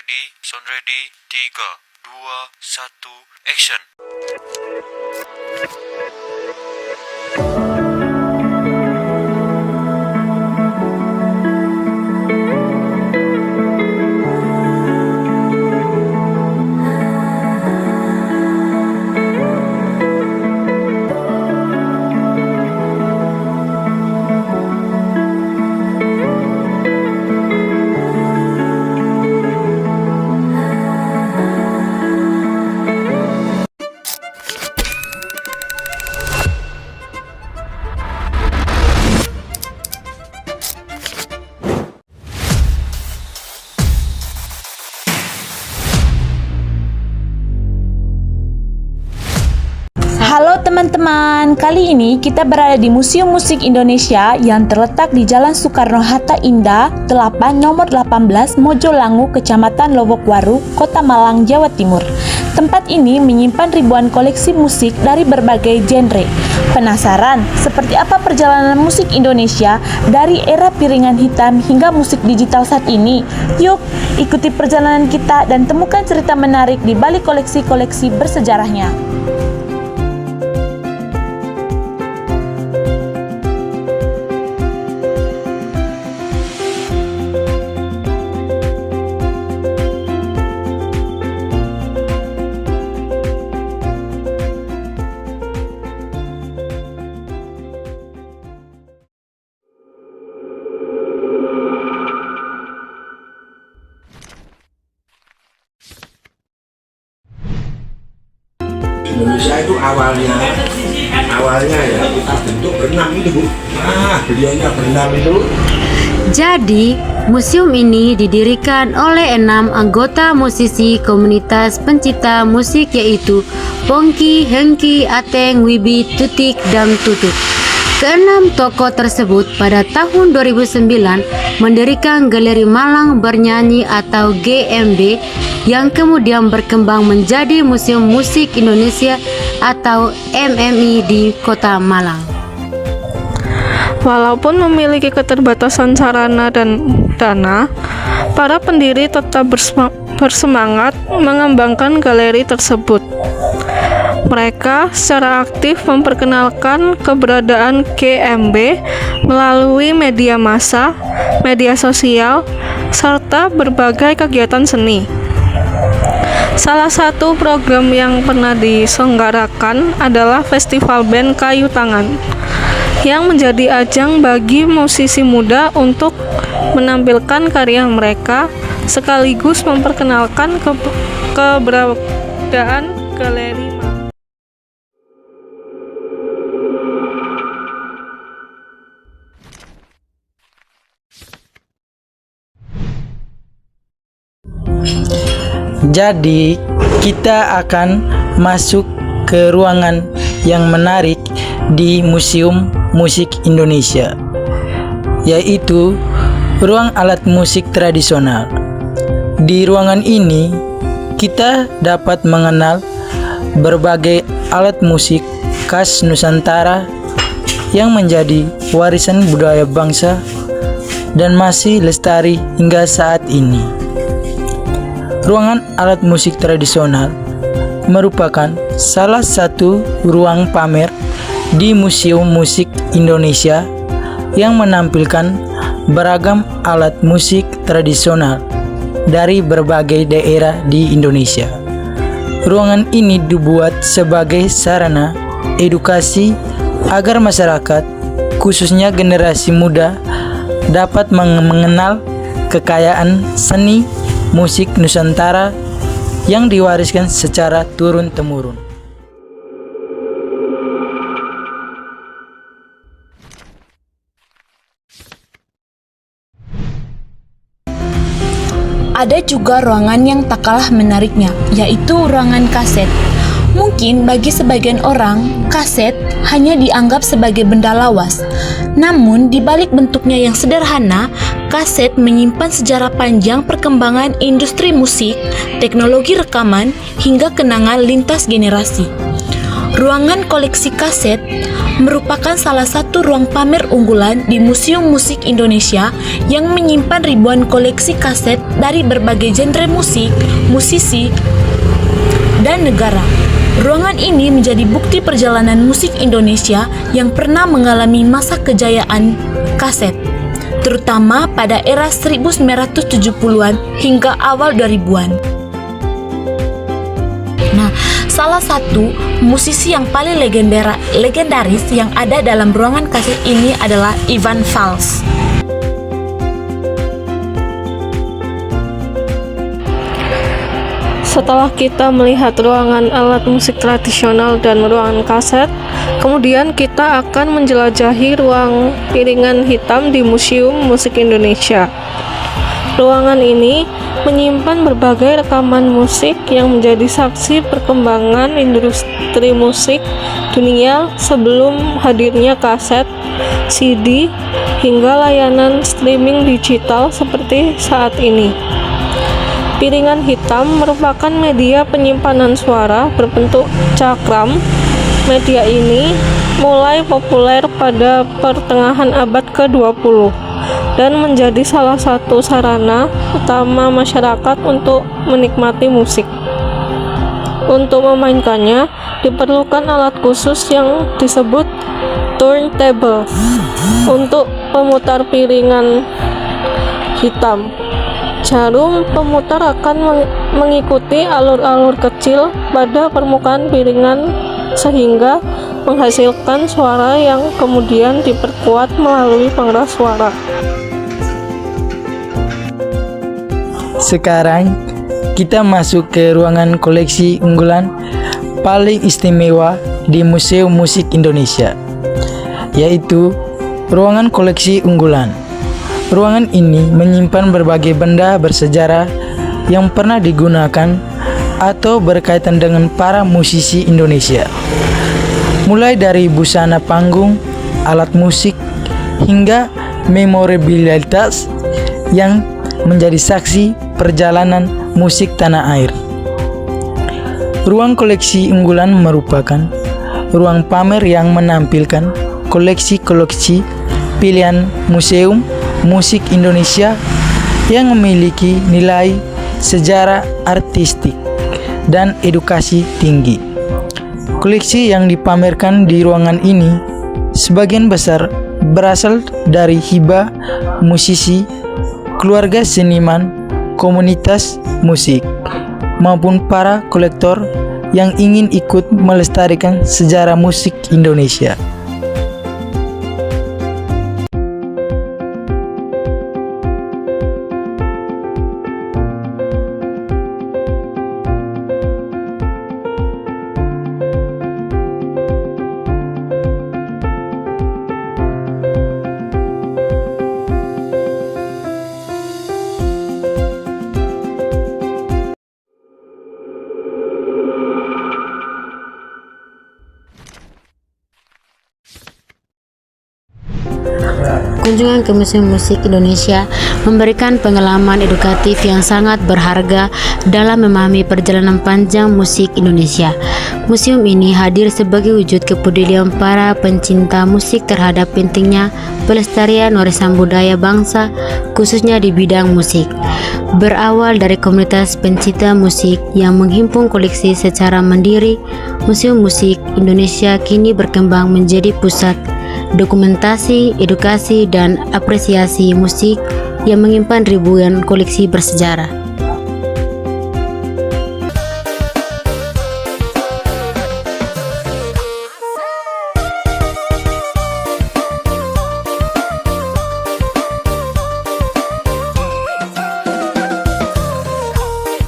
Sound ready, 3, 2, 1, action. Halo teman-teman, kali ini kita berada di Museum Musik Indonesia yang terletak di Jalan Soekarno-Hatta Indah 8 nomor 18 Mojolangu, Kecamatan Lowokwaru, Kota Malang, Jawa Timur. Tempat ini menyimpan ribuan koleksi musik dari berbagai genre. Penasaran seperti apa perjalanan musik Indonesia dari era piringan hitam hingga musik digital saat ini? Yuk, ikuti perjalanan kita dan temukan cerita menarik di balik koleksi-koleksi bersejarahnya. Indonesia itu awalnya ya kita bentuk berenam itu Bu. Beliaunya berenam itu. Jadi, museum ini didirikan oleh 6 anggota musisi komunitas pencipta musik yaitu Pongki, Hengki, Ateng, Wibi, Tutik, dan Tutut. Keenam tokoh tersebut pada tahun 2009 mendirikan Galeri Malang Bernyanyi atau GMB yang kemudian berkembang menjadi Museum Musik Indonesia atau MMI di Kota Malang. Walaupun memiliki keterbatasan sarana dan dana, para pendiri tetap bersemangat mengembangkan galeri tersebut. Mereka secara aktif memperkenalkan keberadaan GMB melalui media massa, media sosial, serta berbagai kegiatan seni. Salah satu program yang pernah diselenggarakan adalah Festival Band Kayu Tangan, yang menjadi ajang bagi musisi muda untuk menampilkan karya mereka sekaligus memperkenalkan keberadaan galeri. Jadi, kita akan masuk ke ruangan yang menarik di Museum Musik Indonesia, yaitu ruang alat musik tradisional. Di ruangan ini, kita dapat mengenal berbagai alat musik khas Nusantara yang menjadi warisan budaya bangsa dan masih lestari hingga saat ini. Ruangan alat musik tradisional merupakan salah satu ruang pamer di Museum Musik Indonesia yang menampilkan beragam alat musik tradisional dari berbagai daerah di Indonesia. Ruangan ini dibuat sebagai sarana edukasi agar masyarakat, khususnya generasi muda, dapat mengenal kekayaan seni musik Nusantara yang diwariskan secara turun-temurun. Ada juga ruangan yang tak kalah menariknya, yaitu ruangan kaset. Mungkin bagi sebagian orang, kaset hanya dianggap sebagai benda lawas. Namun, di balik bentuknya yang sederhana, kaset menyimpan sejarah panjang perkembangan industri musik, teknologi rekaman, hingga kenangan lintas generasi. Ruangan koleksi kaset merupakan salah satu ruang pamer unggulan di Museum Musik Indonesia yang menyimpan ribuan koleksi kaset dari berbagai genre musik, musisi, dan negara. Ruangan ini menjadi bukti perjalanan musik Indonesia yang pernah mengalami masa kejayaan kaset, terutama pada era 1970-an hingga awal 2000-an. Nah, salah satu musisi yang paling legendaris yang ada dalam ruangan kaset ini adalah Iwan Fals. Setelah kita melihat ruangan alat musik tradisional dan ruangan kaset, kemudian kita akan menjelajahi ruang piringan hitam di Museum Musik Indonesia. Ruangan ini menyimpan berbagai rekaman musik yang menjadi saksi perkembangan industri musik dunia sebelum hadirnya kaset, CD, hingga layanan streaming digital seperti saat ini. Piringan hitam merupakan media penyimpanan suara berbentuk cakram. Media ini mulai populer pada pertengahan abad ke-20 dan menjadi salah satu sarana utama masyarakat untuk menikmati musik. Untuk memainkannya, diperlukan alat khusus yang disebut turntable untuk pemutar piringan hitam. Jarum pemutar akan mengikuti alur-alur kecil pada permukaan piringan sehingga menghasilkan suara yang kemudian diperkuat melalui pengeras suara. Sekarang kita masuk ke ruangan koleksi unggulan paling istimewa di Museum Musik Indonesia, yaitu ruangan koleksi unggulan. Ruangan ini menyimpan berbagai benda bersejarah yang pernah digunakan atau berkaitan dengan para musisi Indonesia. Mulai dari busana panggung, alat musik, hingga memorabilitas yang menjadi saksi perjalanan musik tanah air. Ruang koleksi unggulan merupakan ruang pamer yang menampilkan koleksi-koleksi pilihan Museum Musik Indonesia yang memiliki nilai sejarah artistik dan edukasi tinggi. Koleksi yang dipamerkan di ruangan ini sebagian besar berasal dari hibah musisi, keluarga seniman, komunitas musik, maupun para kolektor yang ingin ikut melestarikan sejarah musik Indonesia. Kunjungan ke Museum Musik Indonesia memberikan pengalaman edukatif yang sangat berharga dalam memahami perjalanan panjang musik Indonesia. Museum ini hadir sebagai wujud kepedulian para pencinta musik terhadap pentingnya pelestarian warisan budaya bangsa, khususnya di bidang musik. Berawal dari komunitas pencinta musik yang menghimpun koleksi secara mandiri, Museum Musik Indonesia kini berkembang menjadi pusat dokumentasi, edukasi, dan apresiasi musik yang menyimpan ribuan koleksi bersejarah.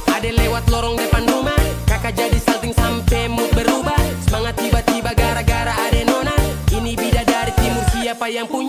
Ada lewat lorong depan rumah, kakak jadi salting sampai mood berubah. Semangat tiba-tiba gara-gara ada nona. Ini bidadari timur, siapa yang punya?